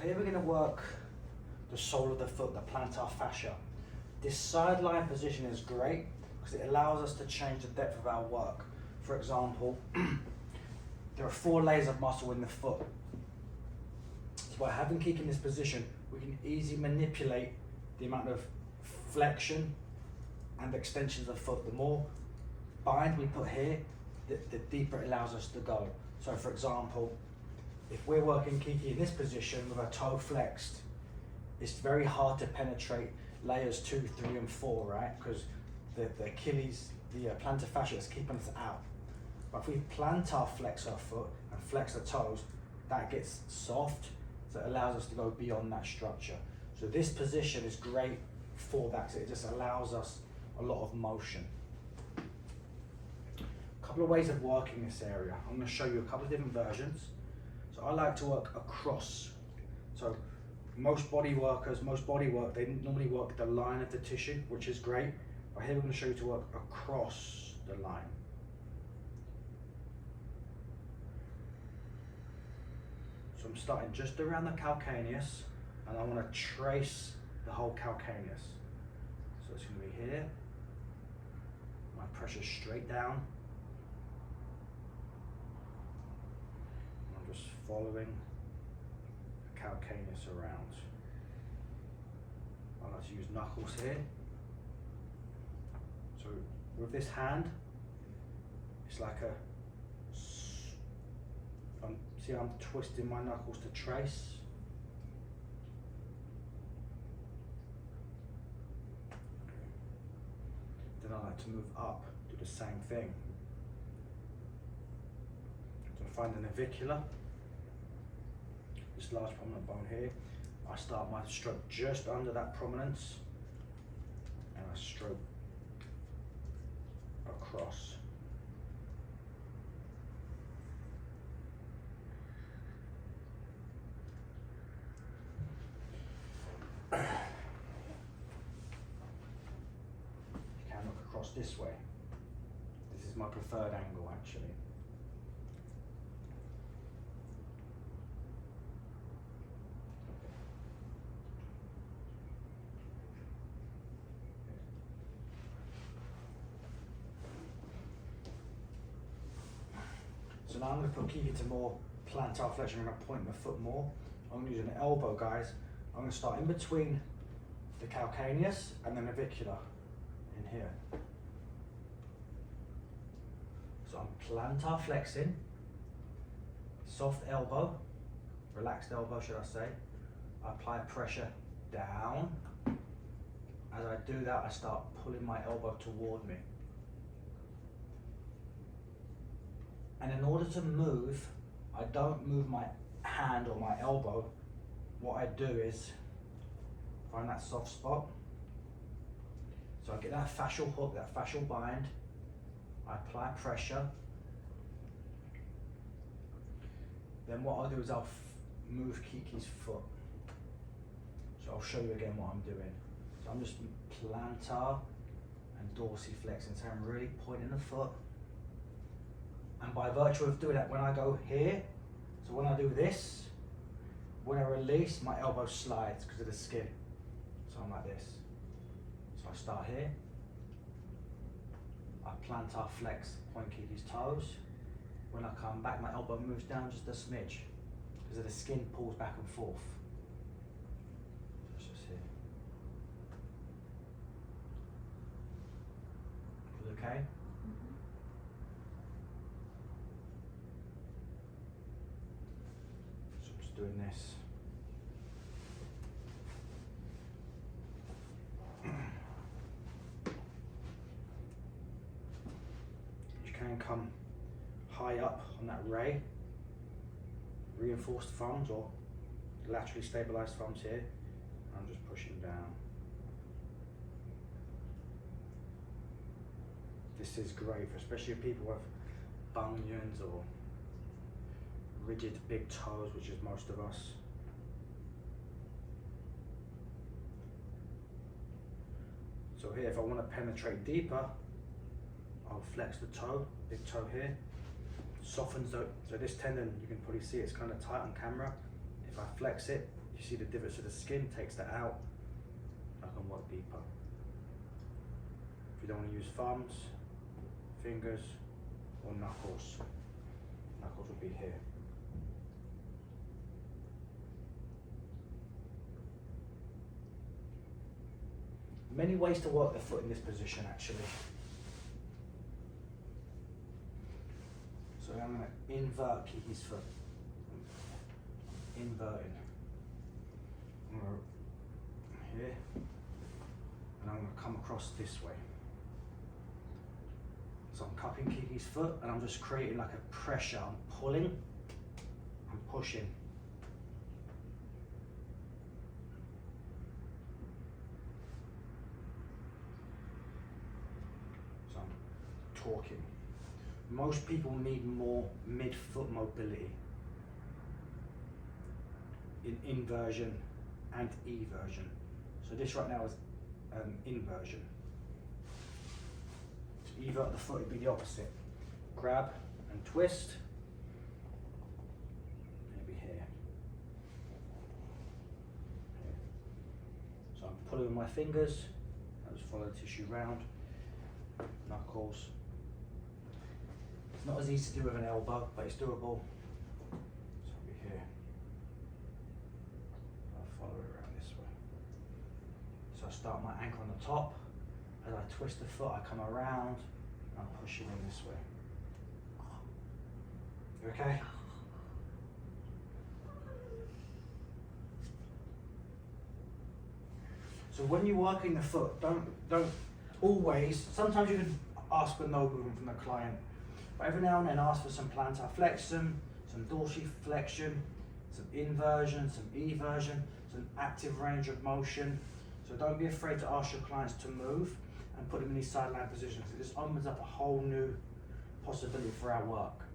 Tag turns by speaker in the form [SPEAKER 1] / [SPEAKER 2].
[SPEAKER 1] here we're going to work the sole of the foot, the plantar fascia. This sideline position is great because it allows us to change the depth of our work. For example, there are 4 layers of muscle in the foot. So by having Kiki in this position, we can easily manipulate the amount of flexion and extensions of the foot. The more bind we put here, the deeper it allows us to go. So for example, if we're working Kiki in this position with our toe flexed, it's very hard to penetrate layers 2, 3, and 4, right? Because the Achilles, the plantar fascia is keeping us out. But if we plantar flex our foot and flex the toes, that gets soft, so it allows us to go beyond that structure. So this position is great for that, so it just allows us a lot of motion. A couple of ways of working this area. I'm going to show you a couple of different versions. So I like to work across. So most body work, they normally work the line of the tissue, which is great. But here we're going to show you to work across the line. So I'm starting just around the calcaneus, and I want to trace the whole calcaneus. So it's going to be here. My pressure straight down. I'm just following the calcaneus around. I like to use knuckles here. So with this hand, it's like a, see how I'm twisting my knuckles to trace. Then I like to move up, do the same thing. So I find the navicular, this large prominent bone here. I start my stroke just under that prominence, and I stroke across. You can look across this way. This is my preferred angle, actually. So now I'm going to put Kiki to more plantar flexion. I'm going to point my foot more. I'm going to use an elbow, guys. I'm going to start in between the calcaneus and the navicular in here. So I'm plantar flexing, soft elbow, relaxed elbow should I say. I apply pressure down. As I do that, I start pulling my elbow toward me. And in order to move, I don't move my hand or my elbow. What I do is find that soft spot. So I get that fascial hook, that fascial bind. I apply pressure. Then what I'll do is I'll move Kiki's foot. So I'll show you again what I'm doing. So I'm just plantar and dorsiflexing. So I'm really pointing the foot. And by virtue of doing that, when I go here, so when I do this, when I release, my elbow slides because of the skin. So I'm like this. So I start here. I plantar flex, point Kiki's toes. When I come back, my elbow moves down just a smidge because of the skin pulls back and forth. It's just here. Feel okay? Doing this. You can come high up on that ray, reinforced thumbs or laterally stabilized thumbs here. I'm just pushing down. This is great for especially people with bunions or rigid big toes, which is most of us. So here, if I want to penetrate deeper, I'll flex the toe, big toe here, softens the, so this tendon, you can probably see it's kind of tight on camera. If I flex it, You see the divots of the skin, takes that out. I can work deeper. If you don't want to use thumbs, fingers, or knuckles, knuckles will be here. Many ways to work the foot in this position actually. So I'm going to invert Kiki's foot. Inverting. I'm going to here, and I'm going to come across this way. So I'm cupping Kiki's foot, and I'm just creating like a pressure. I'm pulling and pushing. So I'm torquing. Most people need more mid-foot mobility in inversion and eversion. So this right now is inversion. To evert the foot, it'd be the opposite. Grab and twist. Maybe here. So I'm pulling with my fingers. I just follow the tissue round. Knuckles. It's not as easy to do with an elbow, but it's doable. So I'll be here. I'll follow it around this way. So I start my ankle on the top. As I twist the foot, I come around and I'm pushing in this way. You okay? So when you're working the foot, don't always, sometimes you can ask for no movement from the client, but every now and then ask for some plantar flexion, some dorsiflexion, some inversion, some eversion, some active range of motion. So don't be afraid to ask your clients to move and put them in these sideline positions. It just opens up a whole new possibility for our work.